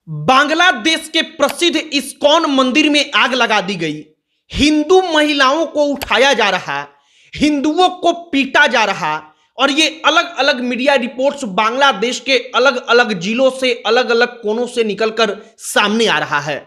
बांग्लादेश के प्रसिद्ध इस्कॉन मंदिर में आग लगा दी गई। हिंदू महिलाओं को उठाया जा रहा, हिंदुओं को पीटा जा रहा और ये अलग अलग मीडिया रिपोर्ट्स बांग्लादेश के अलग अलग जिलों से अलग अलग कोनों से निकलकर सामने आ रहा है।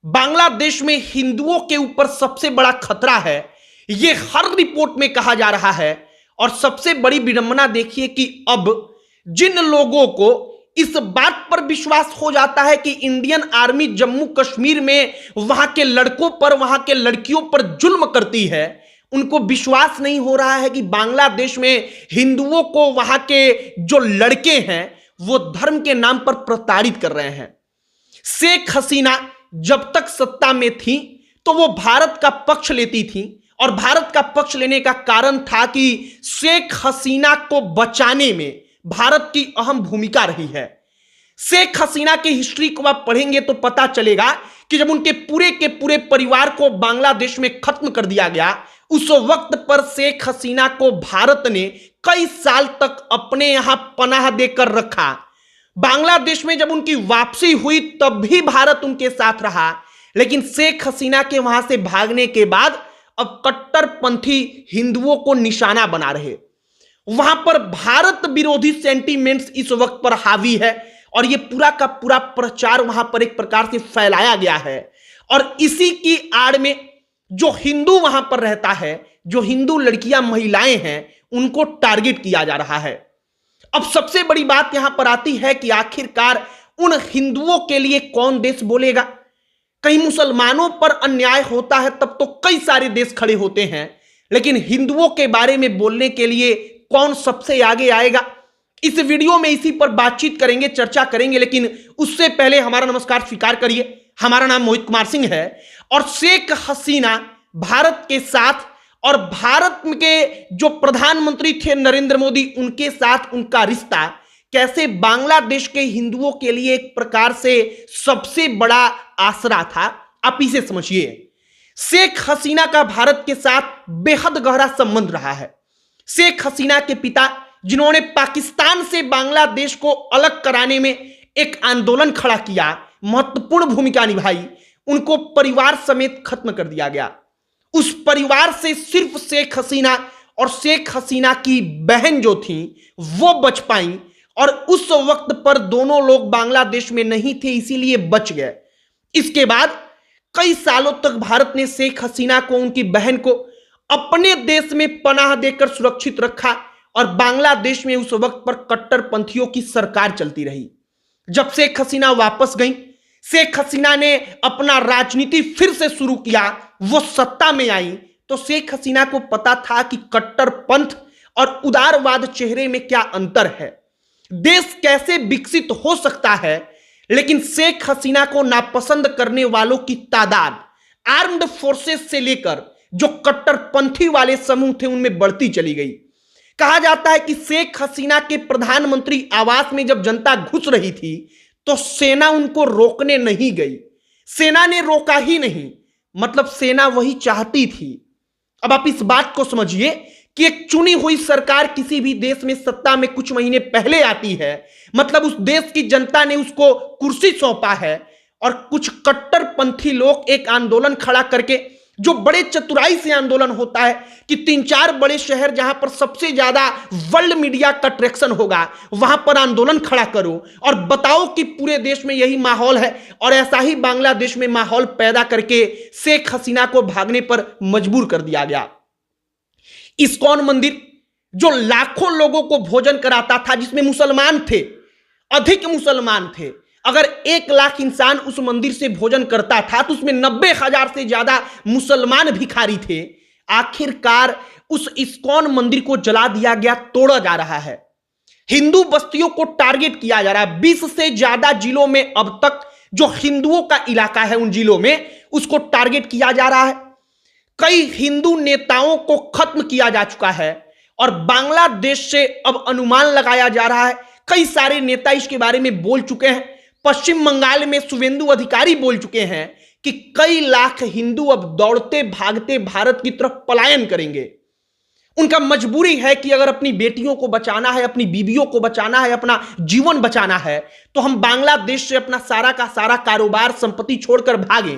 बांग्लादेश में हिंदुओं के ऊपर सबसे बड़ा खतरा है, ये हर रिपोर्ट में कहा जा रहा है। और सबसे बड़ी विडंबना देखिए कि अब जिन लोगों को इस बात पर विश्वास हो जाता है कि इंडियन आर्मी जम्मू कश्मीर में वहां के लड़कों पर, वहां के लड़कियों पर जुल्म करती है, उनको विश्वास नहीं हो रहा है कि बांग्लादेश में हिंदुओं को वहां के जो लड़के हैं वो धर्म के नाम पर प्रताड़ित कर रहे हैं। शेख हसीना जब तक सत्ता में थी तो वो भारत का पक्ष लेती थी और भारत का पक्ष लेने का कारण था कि शेख हसीना को बचाने में भारत की अहम भूमिका रही है। शेख हसीना की हिस्ट्री को आप पढ़ेंगे तो पता चलेगा कि जब उनके पूरे के पूरे परिवार को बांग्लादेश में खत्म कर दिया गया, उस वक्त पर शेख हसीना को भारत ने कई साल तक अपने यहां पनाह देकर रखा। बांग्लादेश में जब उनकी वापसी हुई तब भी भारत उनके साथ रहा, लेकिन शेख हसीना के वहां से भागने के बाद अब कट्टरपंथी हिंदुओं को निशाना बना रहे। वहां पर भारत विरोधी सेंटीमेंट्स इस वक्त पर हावी है और यह पूरा का पूरा प्रचार वहां पर एक प्रकार से फैलाया गया है। और इसी की आड़ में जो हिंदू वहां पर रहता है, जो हिंदू लड़कियां महिलाएं हैं, उनको टारगेट किया जा रहा है। अब सबसे बड़ी बात यहां पर आती है कि आखिरकार उन हिंदुओं के लिए कौन देश बोलेगा। कहीं मुसलमानों पर अन्याय होता है तब तो कई सारे देश खड़े होते हैं, लेकिन हिंदुओं के बारे में बोलने के लिए कौन सबसे आगे आएगा। इस वीडियो में इसी पर बातचीत करेंगे, चर्चा करेंगे, लेकिन उससे पहले हमारा नमस्कार स्वीकार करिए। हमारा नाम मोहित कुमार सिंह है और शेख हसीना भारत के साथ और भारत के जो प्रधानमंत्री थे नरेंद्र मोदी, उनके साथ उनका रिश्ता कैसे बांग्लादेश के हिंदुओं के लिए एक प्रकार से सबसे बड़ा आसरा था, आप इसे समझिए। शेख हसीना का भारत के साथ बेहद गहरा संबंध रहा है। शेख हसीना के पिता, जिन्होंने पाकिस्तान से बांग्लादेश को अलग कराने में एक आंदोलन खड़ा किया, महत्वपूर्ण भूमिका निभाई, उनको परिवार समेत खत्म कर दिया गया। उस परिवार से सिर्फ शेख हसीना और शेख हसीना की बहन जो थी वो बच पाई और उस वक्त पर दोनों लोग बांग्लादेश में नहीं थे, इसीलिए बच गए। इसके बाद कई सालों तक भारत ने शेख हसीना को, उनकी बहन को अपने देश में पनाह देकर सुरक्षित रखा और बांग्लादेश में उस वक्त पर कट्टरपंथियों की सरकार चलती रही। जब शेख हसीना वापस गई, शेख हसीना ने अपना राजनीति फिर से शुरू किया, वो सत्ता में आई, तो शेख हसीना को पता था कि कट्टरपंथ और उदारवाद चेहरे में क्या अंतर है, देश कैसे विकसित हो सकता है। लेकिन शेख हसीना को नापसंद करने वालों की तादाद आर्म्ड फोर्सेस से लेकर जो कट्टरपंथी वाले समूह थे उनमें बढ़ती चली गई। कहा जाता है कि शेख हसीना के प्रधानमंत्री आवास में जब जनता घुस रही थी तो सेना उनको रोकने नहीं गई, सेना ने रोका ही नहीं, मतलब सेना वही चाहती थी। अब आप इस बात को समझिए कि एक चुनी हुई सरकार किसी भी देश में सत्ता में कुछ महीने पहले आती है, मतलब उस देश की जनता ने उसको कुर्सी सौंपा है और कुछ कट्टरपंथी लोग एक आंदोलन खड़ा करके, जो बड़े चतुराई से आंदोलन होता है कि 3-4 बड़े शहर जहां पर सबसे ज्यादा वर्ल्ड मीडिया का ट्रैक्शन होगा वहां पर आंदोलन खड़ा करो और बताओ कि पूरे देश में यही माहौल है। और ऐसा ही बांग्लादेश में माहौल पैदा करके शेख हसीना को भागने पर मजबूर कर दिया गया। इस्कॉन मंदिर जो लाखों लोगों को भोजन कराता था, जिसमें मुसलमान थे, अधिक मुसलमान थे, अगर 1 लाख इंसान उस मंदिर से भोजन करता था तो उसमें 90,000 से ज्यादा मुसलमान भिखारी थे। आखिरकार उस इस्कॉन मंदिर को जला दिया गया, तोड़ा जा रहा है। हिंदू बस्तियों को टारगेट किया जा रहा है। 20 से ज्यादा जिलों में अब तक जो हिंदुओं का इलाका है उन जिलों में उसको टारगेट किया जा रहा है। कई हिंदू नेताओं को खत्म किया जा चुका है और बांग्लादेश से अब अनुमान लगाया जा रहा है, कई सारे नेता इसके बारे में बोल चुके हैं। पश्चिम बंगाल में शुवेंदु अधिकारी बोल चुके हैं कि कई लाख हिंदू अब दौड़ते भागते भारत की तरफ पलायन करेंगे। उनका मजबूरी है कि अगर अपनी बेटियों को बचाना है, अपनी बीवियों को बचाना है, अपना जीवन बचाना है, तो हम बांग्लादेश से अपना सारा का सारा कारोबार, संपत्ति छोड़कर भागें।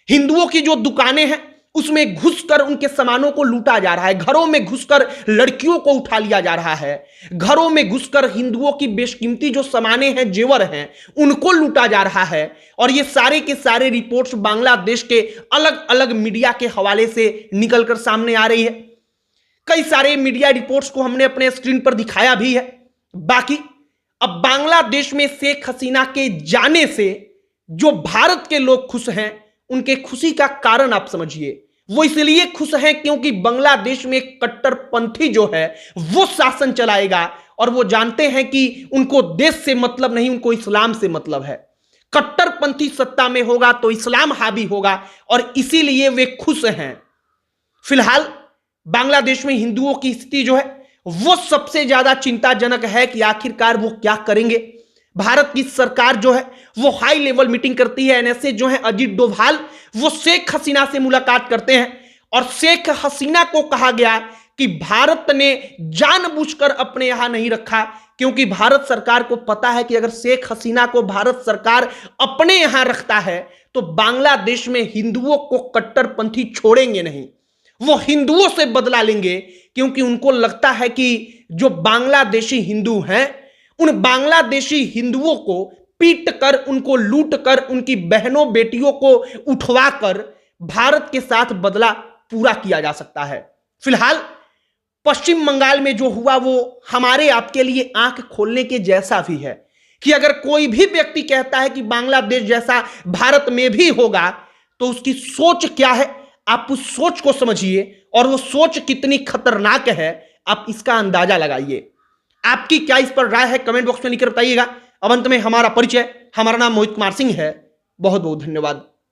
हिंदुओं की जो दुकानें हैं उसमें घुसकर उनके सामानों को लूटा जा रहा है, घरों में घुसकर लड़कियों को उठा लिया जा रहा है, घरों में घुसकर हिंदुओं की बेशकीमती जो सामानें हैं, जेवर हैं, उनको लूटा जा रहा है। और ये सारे के सारे रिपोर्ट्स बांग्लादेश के अलग अलग मीडिया के हवाले से निकलकर सामने आ रही है। कई सारे मीडिया रिपोर्ट्स को हमने अपने स्क्रीन पर दिखाया भी है। बाकी अब बांग्लादेश में शेख हसीना के जाने से जो भारत के लोग खुश हैं, उनके खुशी का कारण आप समझिए। वो इसलिए खुश हैं क्योंकि बांग्लादेश में कट्टरपंथी जो है वो शासन चलाएगा, और वो जानते हैं कि उनको देश से मतलब नहीं, उनको इस्लाम से मतलब है। कट्टरपंथी सत्ता में होगा तो इस्लाम हावी होगा, और इसीलिए वे खुश हैं। फिलहाल बांग्लादेश में हिंदुओं की स्थिति जो है वो सबसे ज्यादा चिंताजनक है कि आखिरकार वो क्या करेंगे। भारत की सरकार जो है वो हाई लेवल मीटिंग करती है। एनएसए जो है अजीत डोभाल वो शेख हसीना से मुलाकात करते हैं, और शेख हसीना को कहा गया कि भारत ने जानबूझकर अपने यहां नहीं रखा, क्योंकि भारत सरकार को पता है कि अगर शेख हसीना को भारत सरकार अपने यहां रखता है तो बांग्लादेश में हिंदुओं को कट्टरपंथी छोड़ेंगे नहीं, वो हिंदुओं से बदला लेंगे। क्योंकि उनको लगता है कि जो बांग्लादेशी हिंदू हैं, उन बांग्लादेशी हिंदुओं को पीट कर, उनको लूट कर, उनकी बहनों बेटियों को उठवाकर भारत के साथ बदला पूरा किया जा सकता है। फिलहाल पश्चिम बंगाल में जो हुआ वो हमारे आपके लिए आंख खोलने के जैसा भी है कि अगर कोई भी व्यक्ति कहता है कि बांग्लादेश जैसा भारत में भी होगा तो उसकी सोच क्या है, आप उस सोच को समझिए, और वो सोच कितनी खतरनाक है आप इसका अंदाजा लगाइए। आपकी क्या इस पर राय है, कमेंट बॉक्स में लिखकर बताइएगा। अब अंत में हमारा परिचय, हमारा नाम मोहित कुमार सिंह है। बहुत बहुत धन्यवाद।